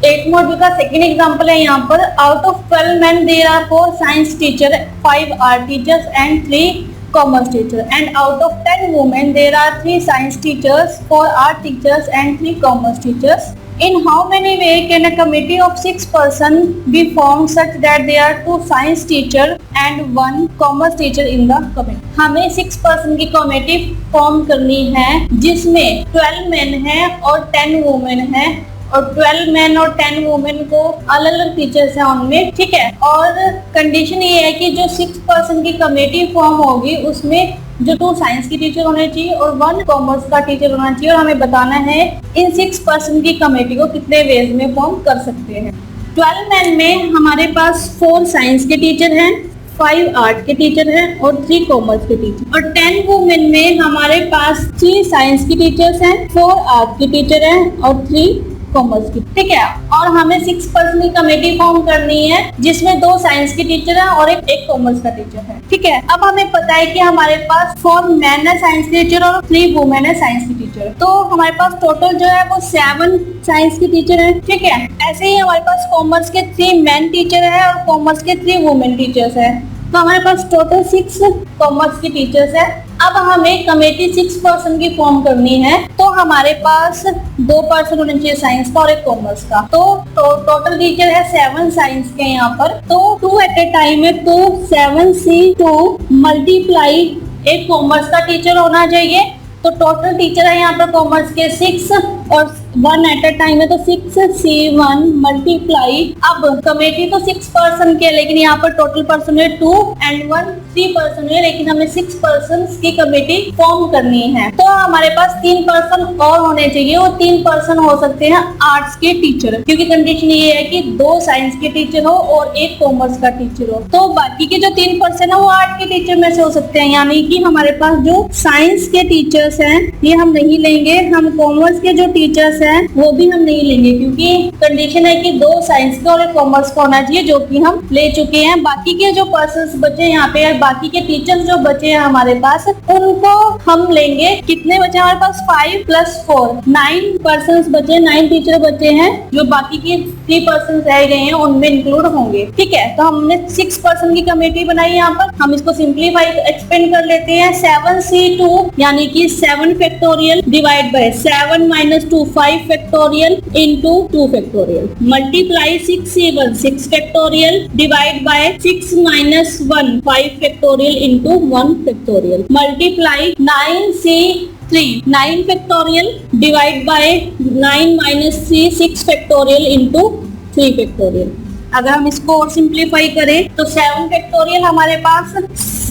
8 module का second example है यहाँ पर। Out of 12 men there are 4 science teacher, 5 art teachers and 3 commerce teacher, and out of 10 women there are 3 science teachers, 4 art teachers and 3 commerce teachers. In how many way can a committee of 6 person be formed such that there are 2 science teacher and 1 commerce teacher in the committee? हमें 6 person की committee form करनी है जिसमें 12 men हैं और 10 women हैं, और 12 man और 10 वुमेन को अलग अलग टीचर्स हैं उनमें, ठीक है। और कंडीशन ये है कि जो 6 पर्सन की कमेटी फॉर्म होगी उसमें जो 2 साइंस की टीचर होने चाहिए और 1 कॉमर्स का टीचर होना चाहिए, और हमें बताना है इन 6 पर्सन की कमेटी को कितने वेज में फॉर्म कर सकते हैं। 12 मैन में हमारे पास 4 साइंस के टीचर हैं, 5 आर्ट के टीचर हैं और 3 कॉमर्स के टीचर, और 10 वुमेन में हमारे पास 3 साइंस की टीचर्स हैं, 4 आर्ट की टीचर हैं और 3 कॉमर्स की, ठीक है। और हमें 6 पर्सन की कमेटी फॉर्म करनी है जिसमें 2 साइंस की टीचर है और एक कॉमर्स का टीचर है, ठीक है। अब हमें पता है कि हमारे पास 4 मैन है साइंस की टीचर और 3 वुमेन है साइंस की टीचर, तो हमारे पास टोटल जो है वो 7 साइंस की टीचर है, ठीक है। ऐसे ही हमारे पास कॉमर्स के 3 मैन टीचर है और कॉमर्स के 3 वुमेन टीचर्स है, तो हमारे पास टोटल 6 कॉमर्स की टीचर्स है। अब हमें कमेटी 6 पर्सन की फॉर्म करनी है, तो हमारे पास 2 पर्सन होने चाहिए साइंस का और एक कॉमर्स का, तो टोटल टीचर है 7 साइंस के यहाँ पर, तो 2 एट ए टाइम है, तो 7C2 मल्टीप्लाई एक कॉमर्स का टीचर होना चाहिए, तो टोटल टीचर है यहाँ पर कॉमर्स के 6 और 1 एट अ टाइम है, तो 6C1 मल्टीप्लाई। अब कमेटी तो 6 पर्सन के, लेकिन यहाँ पर टोटल पर्सन है 2 एंड 1 3 पर्सन है, लेकिन हमें 6 पर्सन की कमेटी फॉर्म करनी है, तो हमारे पास 3 पर्सन और होने चाहिए, वो 3 पर्सन हो सकते हैं आर्ट्स के टीचर, क्योंकि कंडीशन ये है कि 2 साइंस के टीचर हो और 1 कॉमर्स का टीचर हो, तो बाकी के जो 3 पर्सन है वो आर्ट के टीचर में से हो सकते हैं। यानी कि हमारे पास जो साइंस के टीचर्स हैं ये हम नहीं लेंगे, हम कॉमर्स के जो टीचर्स हैं वो भी हम नहीं लेंगे, क्योंकि कंडीशन है कि 2 साइंस का और 1 कॉमर्स का होना चाहिए, जो कि हम ले चुके हैं। बाकी के जो पर्सन्स बचे यहाँ पे, बाकी के टीचर्स जो बचे हैं हमारे पास, उनको हम लेंगे। कितने बचे हमारे पास? 5 + 4 9 पर्सन्स बचे, 9 टीचर बचे हैं, जो बाकी के 3 पर्सन्स रह गए हैं उनमें इंक्लूड होंगे, ठीक है। तो हमने 6 पर्सन की कमेटी बनाई यहाँ पर, हम इसको सिंप्लीफाई एक्सपेंड कर लेते हैं। 7C2 यानी कि 7 factorial divide by 7 - 2 5 factorial into 2 factorial, multiply 6C1 6 factorial divide by 6 - 1 5 factorial into 1 factorial, multiply 9C3 9 factorial divide by 9 - 3 6 factorial into 3 factorial. अगर हम इसको और सिंप्लीफाई करें तो 7 फैक्टोरियल हमारे पास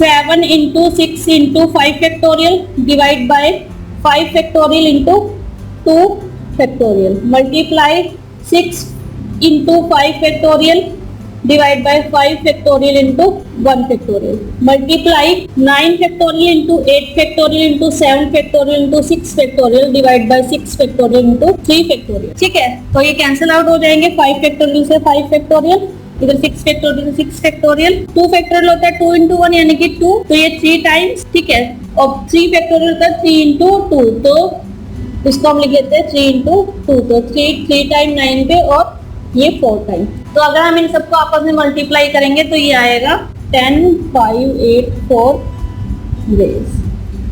7 × 6 × 5 factorial divide by 5 factorial into 2 factorial, multiply 6 × 5 factorial divide by 5 factorial into 1 factorial, multiply 9 factorial into 8 factorial into 7 factorial into 6 factorial divide by 6 factorial into 3 factorial, ठीक है। तो ये कैंसिल आउट हो जाएंगे, 5 फैक्टोरियल से 5 फैक्टोरियल, इधर 6 factorial 6 factorial, 2 factorial होता है 2 × 1 यानी कि 2, तो ये 3 टाइम्स, ठीक है। और 3 फैक्टोरियल होता है 3 × 2, तो इसको हम लिख लेते हैं 3 × 2, तो 3 टाइम 9 पे और ये 4 टाइम। तो अगर हम इन सबको आपस में मल्टीप्लाई करेंगे तो ये आएगा 10 5 8 4 वेज,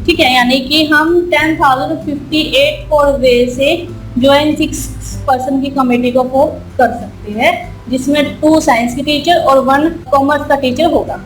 ठीक है। यानी कि हम 10,058 4 वे से जो है 6 पर्सन की कमेटी को फॉर्म कर सकते हैं, जिसमें 2 साइंस के टीचर और 1 कॉमर्स का टीचर होगा।